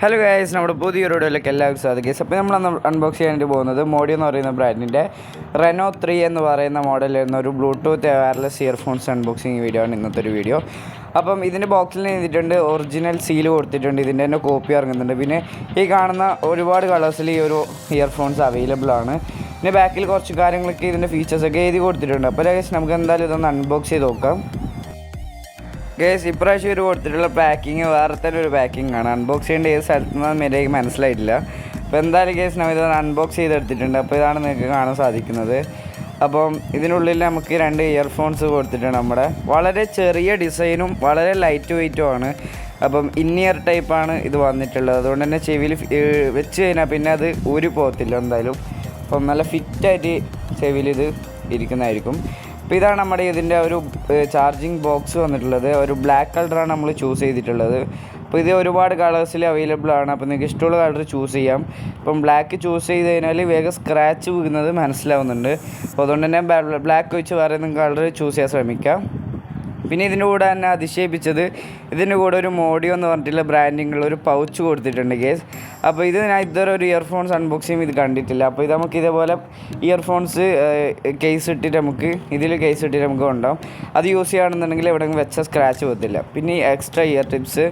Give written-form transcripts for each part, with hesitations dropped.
Hello guys, നമ്മുടെ പുതിയൊരു വീഡിയോയിലേക്ക് എല്ലാവർക്കും സ്വാഗതം ഗൈസ്. അപ്പോൾ നമ്മൾ അൺബോക്സ് ചെയ്യാനായിട്ട് പോകുന്നത് മോഡിയോ എന്ന് പറയുന്ന ബ്രാൻഡിൻ്റെ റെനോ 3 എന്ന് പറയുന്ന മോഡലിൽ വരുന്ന ഒരു Bluetooth wireless earphones unboxing video ആണ് ഇന്നത്തെ ഒരു വീഡിയോ. അപ്പം ഇതിൻ്റെ ബോക്സിൽ എഴുതിയിട്ടുണ്ട്, ഒറിജിനൽ സീൽ കൊടുത്തിട്ടുണ്ട്, ഇതിൻ്റെ തന്നെ കോപ്പി ഇറങ്ങുന്നുണ്ട്. പിന്നെ ഈ കാണുന്ന ഒരുപാട് കളേഴ്സിൽ ഈ ഒരു ഇയർഫോൺസ് അവൈലബിൾ ആണ്. പിന്നെ ബാക്കിൽ കുറച്ച് കാര്യങ്ങളൊക്കെ ഇതിൻ്റെ ഫീച്ചേഴ്സൊക്കെ എഴുതി കൊടുത്തിട്ടുണ്ട്. അപ്പോൾ ഗൈസ് നമുക്ക് എന്തായാലും ഇതൊന്ന് അൺബോക്സ് ചെയ്ത് നോക്കാം. ഗൈസ്, ഇപ്രാവശ്യം ഒരു കൊടുത്തിട്ടുള്ള പാക്കിങ് വേറെ തന്നെ ഒരു പാക്കിംഗ് ആണ്. അൺബോക്സ് ചെയ്യേണ്ട ഏത് സ്ഥലത്ത് നിന്നും എനിക്ക് മനസ്സിലായിട്ടില്ല. അപ്പോൾ എന്തായാലും ഗൈസ് നമ്മൾ ഇതൊന്ന് അൺബോക്സ് ചെയ്തെടുത്തിട്ടുണ്ട്. അപ്പോൾ ഇതാണ് നിങ്ങൾക്ക് കാണാൻ സാധിക്കുന്നത്. അപ്പം ഇതിനുള്ളിൽ നമുക്ക് 2 ഇയർഫോൺസ് കൊടുത്തിട്ടുണ്ട്. നമ്മുടെ വളരെ ചെറിയ ഡിസൈനും വളരെ ലൈറ്റ് വെയ്റ്റും ആണ്. അപ്പം ഇന്നിയർ ടൈപ്പാണ് ഇത് വന്നിട്ടുള്ളത്. അതുകൊണ്ട് തന്നെ ചെവിയിൽ വെച്ച് കഴിഞ്ഞാൽ പിന്നെ അത് ഊരി പോകത്തില്ല എന്തായാലും. അപ്പം നല്ല ഫിറ്റായിട്ട് ചെവിയിൽ ഇത് ഇരിക്കുന്നതായിരിക്കും. അപ്പോൾ ഇതാണ് നമ്മുടെ ഇതിൻ്റെ ഒരു ചാർജിങ് ബോക്സ് വന്നിട്ടുള്ളത്. ഒരു ബ്ലാക്ക് കളറാണ് നമ്മൾ ചൂസ് ചെയ്തിട്ടുള്ളത്. അപ്പോൾ ഇത് ഒരുപാട് കളേഴ്സിൽ അവൈലബിൾ ആണ്. അപ്പോൾ നിങ്ങൾക്ക് ഇഷ്ടമുള്ള കളർ ചൂസ് ചെയ്യാം. ഇപ്പം ബ്ലാക്ക് ചൂസ് ചെയ്ത് കഴിഞ്ഞാൽ വേഗം സ്ക്രാച്ച് വീഴുന്നത് മനസ്സിലാവുന്നുണ്ട്. അപ്പോൾ അതുകൊണ്ട് തന്നെ ബ്ലാക്ക് വെച്ച് വേറെ എന്തെങ്കിലും കളർ ചൂസ് ചെയ്യാൻ ശ്രമിക്കാം. പിന്നെ ഇതിൻ്റെ കൂടെ തന്നെ അതിശയിപ്പിച്ചത്, ഇതിൻ്റെ കൂടെ ഒരു മോഡിയോ എന്ന് പറഞ്ഞിട്ടുള്ള ബ്രാൻഡിങ്ങുള്ള ഒരു പൗച്ച് കൊടുത്തിട്ടുണ്ട് ഗേസ്. അപ്പോൾ ഇത് ഞാൻ ഇതുവരെ ഒരു ഇയർഫോൺസ് അൺബോക്സിങ് ഇത് കണ്ടിട്ടില്ല. അപ്പോൾ ഇത് നമുക്ക് ഇതേപോലെ ഇയർഫോൺസ് കേസ് ഇട്ടിട്ട് നമുക്ക് കൊണ്ടുപോകാം. അത് യൂസ് ചെയ്യുകയാണെന്നുണ്ടെങ്കിൽ എവിടെയെങ്കിലും വെച്ച സ്ക്രാച്ച് പോകത്തില്ല. പിന്നെ ഈ എക്സ്ട്രാ ഇയർ ടിപ്സ്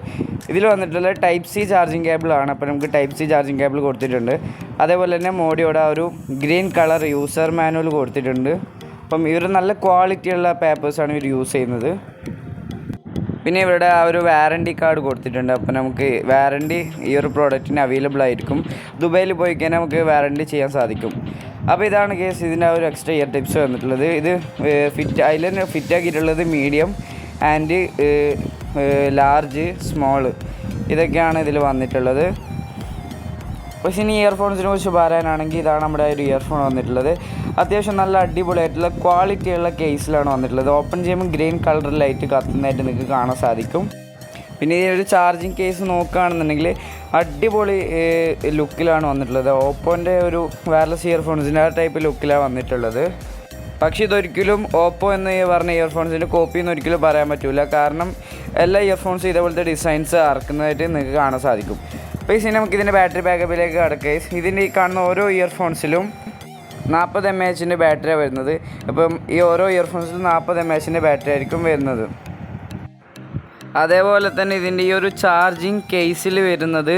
ഇതിൽ വന്നിട്ടുള്ള ടൈപ്പ് സി ചാർജിങ് കേബിളാണ്. അപ്പോൾ നമുക്ക് ടൈപ്പ് സി ചാർജിങ് കേബിൾ കൊടുത്തിട്ടുണ്ട്. അതേപോലെ തന്നെ മോഡിയോയുടെ ഒരു ഗ്രീൻ കളർ യൂസർ മാനുവൽ കൊടുത്തിട്ടുണ്ട്. അപ്പം ഇവർ നല്ല ക്വാളിറ്റിയുള്ള പേപ്പേഴ്സാണ് ഇവർ യൂസ് ചെയ്യുന്നത്. പിന്നെ ഇവരുടെ ആ ഒരു വാറണ്ടി കാർഡ് കൊടുത്തിട്ടുണ്ട്. അപ്പോൾ നമുക്ക് വാറണ്ടി ഈ ഒരു പ്രോഡക്റ്റിന് അവൈലബിൾ ആയിരിക്കും. ദുബൈയിൽ പോയി കഴിഞ്ഞാൽ നമുക്ക് വാറണ്ടി ചെയ്യാൻ സാധിക്കും. അപ്പോൾ ഇതാണ് കേസ് ഇതിൻ്റെ ആ ഒരു എക്സ്ട്രാ ഇയർ ടിപ്സ് വന്നിട്ടുള്ളത്. ഇത് അതിൽ തന്നെ ഫിറ്റാക്കിയിട്ടുള്ളത് മീഡിയം ആൻഡ് ലാർജ്, സ്മോള് ഇതൊക്കെയാണ് ഇതിൽ വന്നിട്ടുള്ളത്. പക്ഷേ ഇനി ഇയർഫോൺസിനെ കുറിച്ച് പറയാനാണെങ്കിൽ ഇതാണ് നമ്മുടെ ഒരു ഇയർഫോൺ വന്നിട്ടുള്ളത്. അത്യാവശ്യം നല്ല അടിപൊളിയായിട്ടുള്ള ക്വാളിറ്റിയുള്ള കേസിലാണ് വന്നിട്ടുള്ളത്. ഓപ്പൺ ചെയ്യുമ്പോൾ ഗ്രീൻ കളറിലായിട്ട് കത്തുന്നതായിട്ട് നിങ്ങൾക്ക് കാണാൻ സാധിക്കും. പിന്നെ ഈ ഒരു ചാർജിങ് കേസ് നോക്കുകയാണെന്നുണ്ടെങ്കിൽ അടിപൊളി ലുക്കിലാണ് വന്നിട്ടുള്ളത്. ഓപ്പോൻ്റെ ഒരു വയർലെസ് ഇയർഫോൺസിൻ്റെ ആ ടൈപ്പ് ലുക്കിലാണ് വന്നിട്ടുള്ളത്. പക്ഷേ ഇതൊരിക്കലും ഓപ്പോ എന്ന് പറഞ്ഞ ഇയർഫോൺസിൻ്റെ കോപ്പി എന്ന് ഒരിക്കലും പറയാൻ പറ്റില്ല. കാരണം എല്ലാ ഇയർഫോൺസും ഇതേപോലത്തെ ഡിസൈൻസ് ഇറക്കുന്നതായിട്ട് നിങ്ങൾക്ക് കാണാൻ സാധിക്കും. അപ്പോൾ ഇനി നമുക്ക് ഇതിൻ്റെ ബാറ്ററി ബാക്കപ്പിലേക്ക് കിടക്കുക. ഇതിൻ്റെ ഈ കാണുന്ന ഓരോ ഇയർഫോൺസിലും 40 mAh ബാറ്ററിയാണ് വരുന്നത്. അപ്പം ഈ ഓരോ ഇയർഫോൺസിലും 40 mAh ബാറ്ററി ആയിരിക്കും വരുന്നത്. അതേപോലെ തന്നെ ഇതിൻ്റെ ഈ ഒരു ചാർജിങ് കേസിൽ വരുന്നത്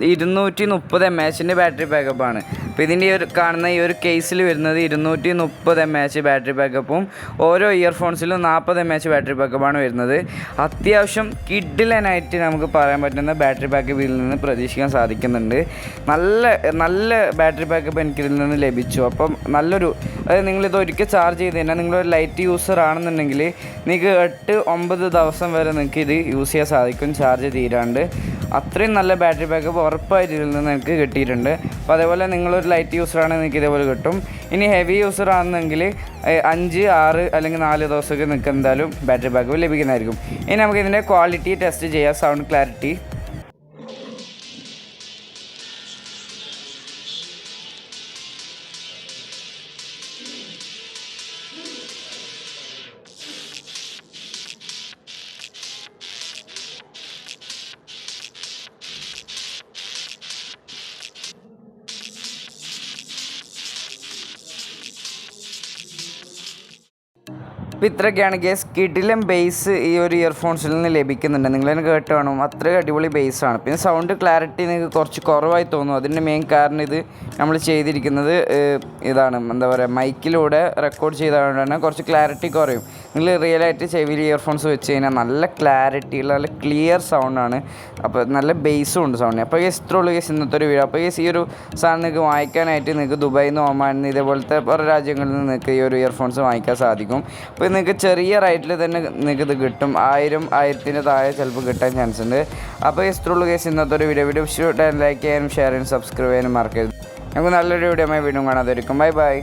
230 mAh ബാറ്ററി ബാക്കപ്പാണ്. അപ്പോൾ ഇതിൻ്റെ ഈ ഒരു കാണുന്ന ഈ ഒരു കേസിൽ വരുന്നത് 230 mAh ബാറ്ററി ബാക്കപ്പും ഓരോ ഇയർഫോൺസിലും 40 mAh ബാറ്ററി ബാക്കപ്പാണ് വരുന്നത്. അത്യാവശ്യം കിഡിലനായിട്ട് നമുക്ക് പറയാൻ പറ്റുന്ന ബാറ്ററി ബാക്കപ്പ് ഇതിൽ നിന്ന് പ്രതീക്ഷിക്കാൻ സാധിക്കുന്നുണ്ട്. നല്ല ബാറ്ററി ബാക്കപ്പ് എനിക്കിതിൽ നിന്ന് ലഭിച്ചു. അപ്പം അതായത് നിങ്ങളിത് ഒരിക്കൽ ചാർജ് ചെയ്ത് കഴിഞ്ഞാൽ നിങ്ങളൊരു ലൈറ്റ് യൂസർ ആണെന്നുണ്ടെങ്കിൽ നിങ്ങൾക്ക് 8-9 ദിവസം വരെ നിങ്ങൾക്ക് ഇത് യൂസ് ചെയ്യാൻ സാധിക്കും ചാർജ് തീരാണ്ട്. അത്രയും നല്ല ബാറ്ററി ബാക്കപ്പ് ഉറപ്പായിട്ട് ഇതിൽ നിന്ന് നിങ്ങൾക്ക് കിട്ടിയിട്ടുണ്ട്. അപ്പോൾ അതേപോലെ നിങ്ങളൊരു ലൈറ്റ് യൂസറാണെങ്കിൽ നിങ്ങൾക്ക് ഇതേപോലെ കിട്ടും. ഇനി ഹെവി യൂസർ ആണെന്നെങ്കിൽ 5, 6 അല്ലെങ്കിൽ 4 ദിവസമൊക്കെ നിങ്ങൾക്ക് എന്തായാലും ബാറ്ററി ബാക്കപ്പ് ലഭിക്കുന്നതായിരിക്കും. ഇനി നമുക്ക് ഇതിൻ്റെ ക്വാളിറ്റി ടെസ്റ്റ് ചെയ്യാം, സൗണ്ട് ക്ലാരിറ്റി. അപ്പോൾ ഇത്രയൊക്കെയാണ് ഗേസ്. കിടിലം ബേസ് ഈ ഒരു ഇയർഫോൺസിൽ നിന്ന് ലഭിക്കുന്നുണ്ട്. നിങ്ങളതിന് കേട്ട് കാണും, അത്രയും അടിപൊളി ബേസാണ്. പിന്നെ സൗണ്ട് ക്ലാരിറ്റി നിങ്ങൾക്ക് കുറച്ച് കുറവായി തോന്നും. അതിൻ്റെ മെയിൻ കാരണം ഇത് നമ്മൾ ചെയ്തിരിക്കുന്നത് ഇതാണ്, എന്താ പറയുക, മൈക്കിലൂടെ റെക്കോർഡ് ചെയ്തുകൊണ്ട് തന്നെ കുറച്ച് ക്ലാരിറ്റി കുറയും. നിങ്ങൾ റിയലായിട്ട് ചെവിയിൽ ഇയർഫോൺസ് വെച്ച് കഴിഞ്ഞാൽ നല്ല ക്ലാരിറ്റിയുള്ള നല്ല ക്ലിയർ സൗണ്ടാണ്. അപ്പോൾ നല്ല ബേസും ഉണ്ട് സൗണ്ടിന്. അപ്പോൾ ഗേസ് ഇത്രയുള്ളൂ ഗേസ് ഇന്നത്തെ ഒരു വീഡിയോ. അപ്പോൾ ഗേസ് ഈ ഒരു സാധനം നിങ്ങൾക്ക് വാങ്ങിക്കാനായിട്ട് നിങ്ങൾക്ക് ദുബായിൽ നിന്ന്, ഒമാനിൽ നിന്ന്, ഇതേപോലത്തെ പല രാജ്യങ്ങളിൽ നിന്ന് നിങ്ങൾക്ക് ഈ ഒരു ഇയർഫോൺസ് വാങ്ങിക്കാൻ സാധിക്കും. അപ്പോൾ നിങ്ങൾക്ക് ചെറിയ റേറ്റിൽ തന്നെ നിങ്ങൾക്ക് ഇത് കിട്ടും. 1000-1000 താഴെ ചിലപ്പോൾ കിട്ടാൻ ചാൻസ് ഉണ്ട്. അപ്പോൾ ഇത്രയുള്ളൂ ഗേസ് ഇന്നത്തെ ഒരു വീഡിയോ ഇഷ്ടപ്പെട്ടാൽ ലൈക്ക് ചെയ്യാനും ഷെയർ ചെയ്യാനും സബ്സ്ക്രൈബ് ചെയ്യാനും മറക്കരുത്. നമുക്ക് നല്ലൊരു വീഡിയോ വീണ്ടും കാണാതിരിക്കും. Bye bye.